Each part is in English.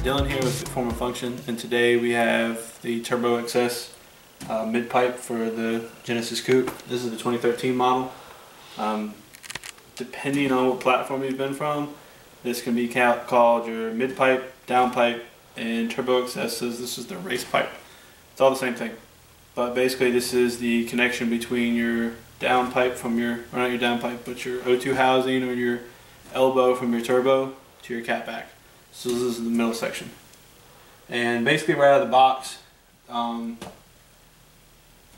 Dylan here with FitForm&Function, and today we have the turboxs mid-pipe for the Genesis coupe. This is the 2013 model. Depending on what platform you've been from, this can be called your mid-pipe, downpipe, and turboxs says this is the race pipe. It's all the same thing, but basically this is the connection between your downpipe from your, or not your downpipe, but your O2 housing or your elbow from your turbo to your catback. So this is the middle section. And basically right out of the box,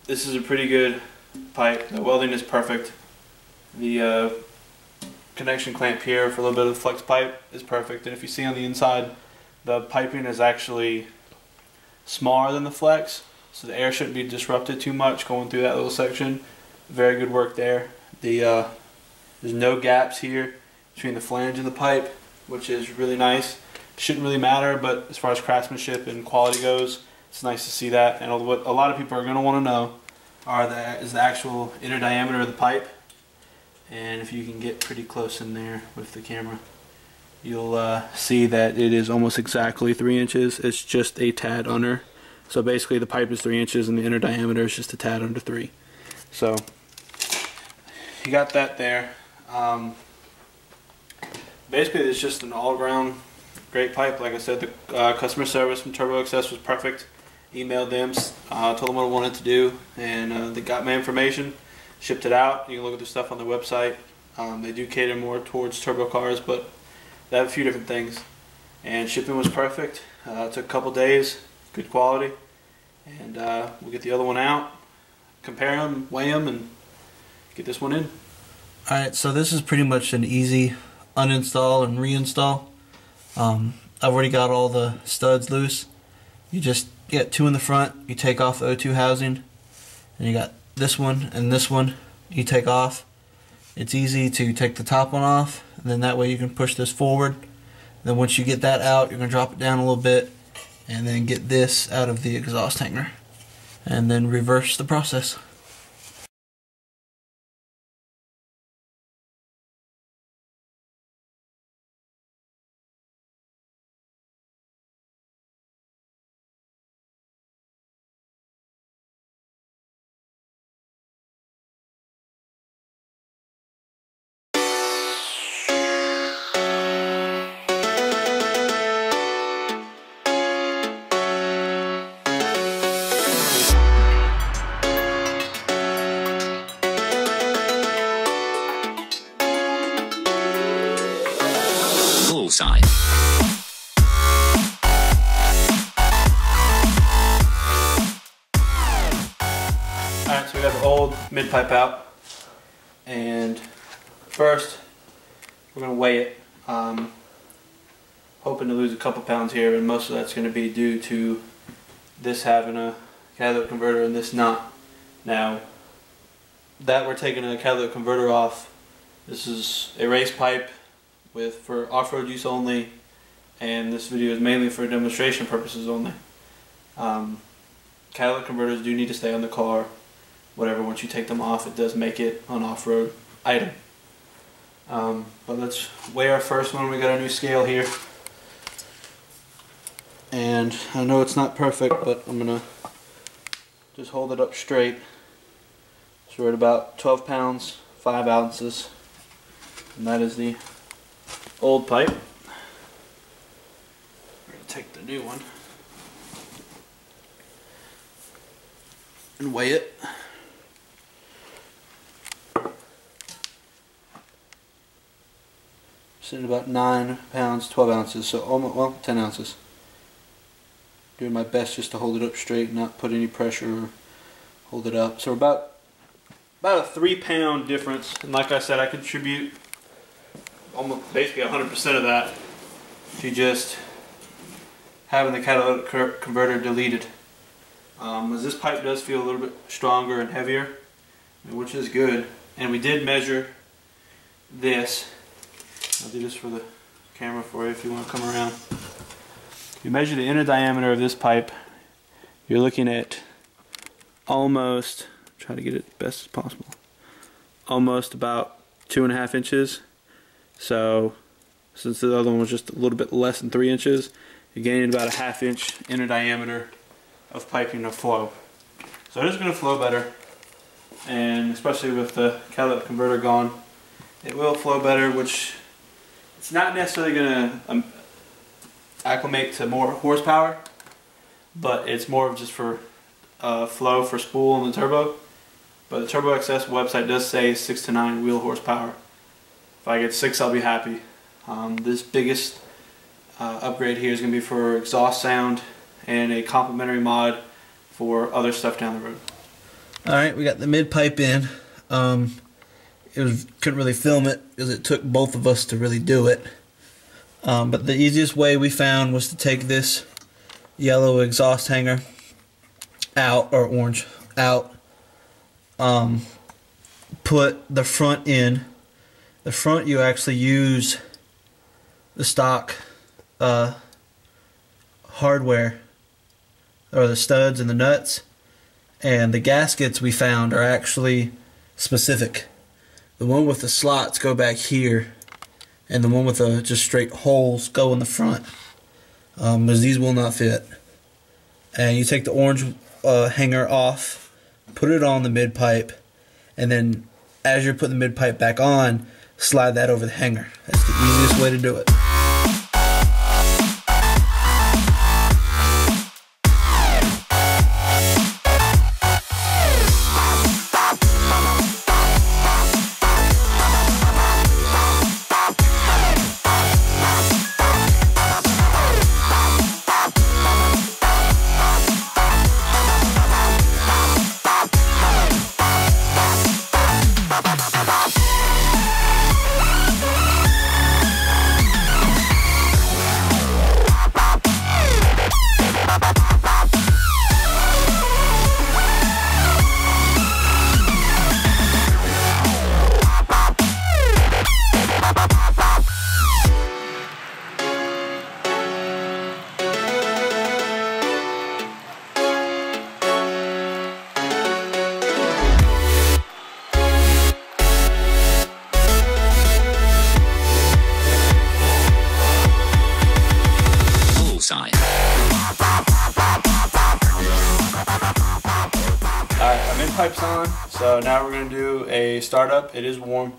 this is a pretty good pipe. The welding is perfect. The connection clamp here for a little bit of flex pipe is perfect. And if you see on the inside, the piping is actually smaller than the flex, so the air shouldn't be disrupted too much going through that little section. Very good work there. There's no gaps here between the flange and the pipe, which is really nice. Shouldn't really matter, but as far as craftsmanship and quality goes, it's nice to see that. And what a lot of people are going to want to know is the actual inner diameter of the pipe. And if you can get pretty close in there with the camera, you'll see that it is almost exactly 3 inches. It's just a tad under. So basically the pipe is 3 inches and the inner diameter is just a tad under 3. So you got that there. Basically it's just an all-around great pipe. Like I said, the customer service from turboxs was perfect. Emailed them, told them what I wanted to do, and they got my information, shipped it out. You can look at the stuff on their website. They do cater more towards turbo cars, but they have a few different things. And shipping was perfect. It took a couple days, good quality, and we'll get the other one out, compare them, weigh them, and get this one in. Alright, so this is pretty much an easy uninstall and reinstall. I've already got all the studs loose. You just get 2 in the front, you take off the O2 housing, and you got this one and this one you take off. It's easy to take the top one off, and then that way you can push this forward. Then once you get that out, you're going to drop it down a little bit and then get this out of the exhaust hanger and then reverse the process. Side. Alright, so we got the old mid-pipe out, and first we're going to weigh it. Hoping to lose a couple pounds here, and most of that's going to be due to this having a catalytic converter and this not. Now that we're taking a catalytic converter off, this is a race pipe for off-road use only, and this video is mainly for demonstration purposes only. Catalytic converters do need to stay on the car. Whatever, once you take them off, it does make it an off-road item. But let's weigh our first one. We got our new scale here, and I know it's not perfect, but I'm gonna just hold it up straight. So we're at about 12 pounds 5 ounces, and that is the old pipe. We're going to take the new one and weigh it. Sitting about 9 pounds 12 ounces, so almost, well, 10 ounces. Doing my best just to hold it up straight, not put any pressure or hold it up. So about a 3 pound difference, and like I said, I contribute almost basically 100% of that to just having the catalytic converter deleted. As this pipe does feel a little bit stronger and heavier, which is good. And we did measure this. I'll do this for the camera for you if you want to come around. You measure the inner diameter of this pipe, you're looking at almost, try to get it as best as possible, almost about 2.5 inches. So since the other one was just a little bit less than 3 inches, you're gaining about a ½ inch inner diameter of piping of flow. So it is going to flow better, and especially with the catalytic converter gone, it will flow better, which it's not necessarily going to acclimate to more horsepower, but it's more of just for flow for spool on the turbo. But the Turbo XS website does say 6 to 9 wheel horsepower. If I get 6, I'll be happy. This biggest upgrade here is going to be for exhaust sound and a complementary mod for other stuff down the road. Alright, we got the mid pipe in. Couldn't really film it because it took both of us to really do it. But the easiest way we found was to take this yellow exhaust hanger out, or orange out, put the front in. The front, you actually use the stock hardware, or the studs and the nuts, and the gaskets we found are actually specific. The one with the slots go back here, and the one with the just straight holes go in the front, because these will not fit. And you take the orange hanger off, put it on the mid pipe, and then as you're putting the mid pipe back on, slide that over the hanger. That's the easiest way to do it. Pipes on, so now we're going to do a startup. It is warm,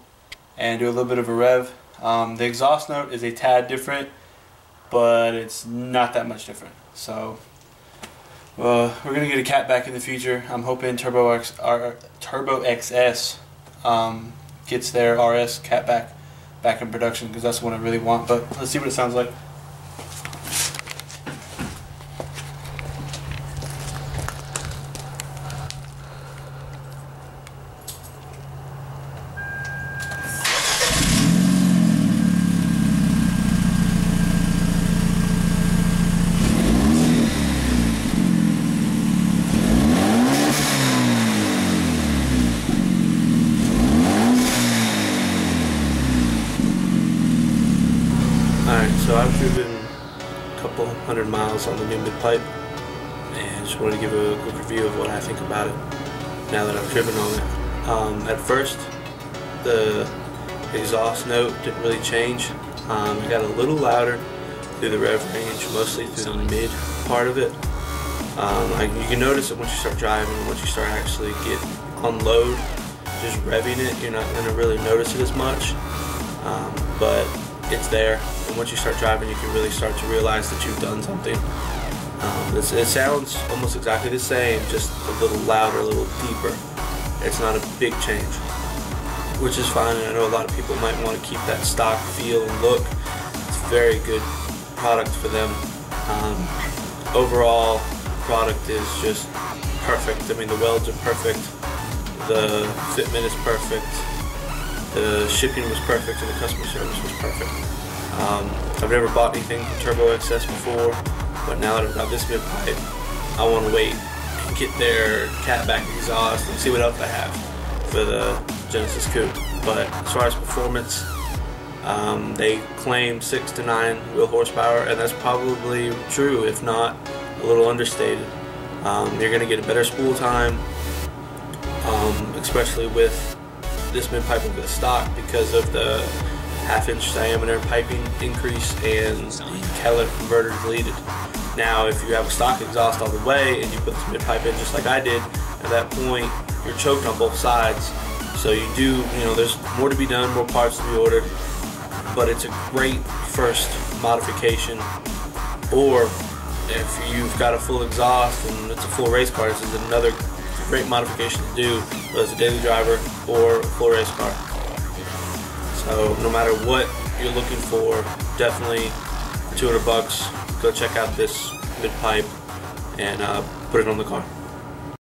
and do a little bit of a rev. The exhaust note is a tad different, but it's not that much different. So we're going to get a cat back in the future. I'm hoping Turbo XS gets their RS cat back in production, because that's what I really want. But let's see what it sounds like. Alright, so I've driven a couple 100 miles on the new mid-pipe, and just wanted to give a quick review of what I think about it now that I've driven on it. At first, the exhaust note didn't really change. It got a little louder through the rev range, mostly through the mid part of it. You can notice it once you start driving, and once you start actually get on load, just revving it, you're not going to really notice it as much, but it's there. And once you start driving, you can really start to realize that you've done something. It sounds almost exactly the same, just a little louder, a little deeper. It's not a big change, which is fine, and I know a lot of people might want to keep that stock feel and look. It's a very good product for them. Overall, the product is just perfect. I mean, the welds are perfect, the fitment is perfect, the shipping was perfect, and the customer service was perfect. I've never bought anything from Turbo XS before, but now that I've got this mid-pipe, I want to wait and get their catback exhaust and see what else I have for the Genesis Coupe. But as far as performance, they claim 6 to 9 wheel horsepower, and that's probably true, if not a little understated. You're going to get a better spool time, especially with this mid-pipe over the stock, because of 1/2-inch diameter piping increase and the catalytic converter deleted. Now if you have a stock exhaust all the way and you put this mid-pipe in just like I did, at that point you're choked on both sides. So you do, you know, there's more to be done, more parts to be ordered, but it's a great first modification. Or if you've got a full exhaust and it's a full race car, this is another great modification to do, whether it's a daily driver or a full race car. So no matter what you're looking for, definitely $200, go check out this mid-pipe and put it on the car.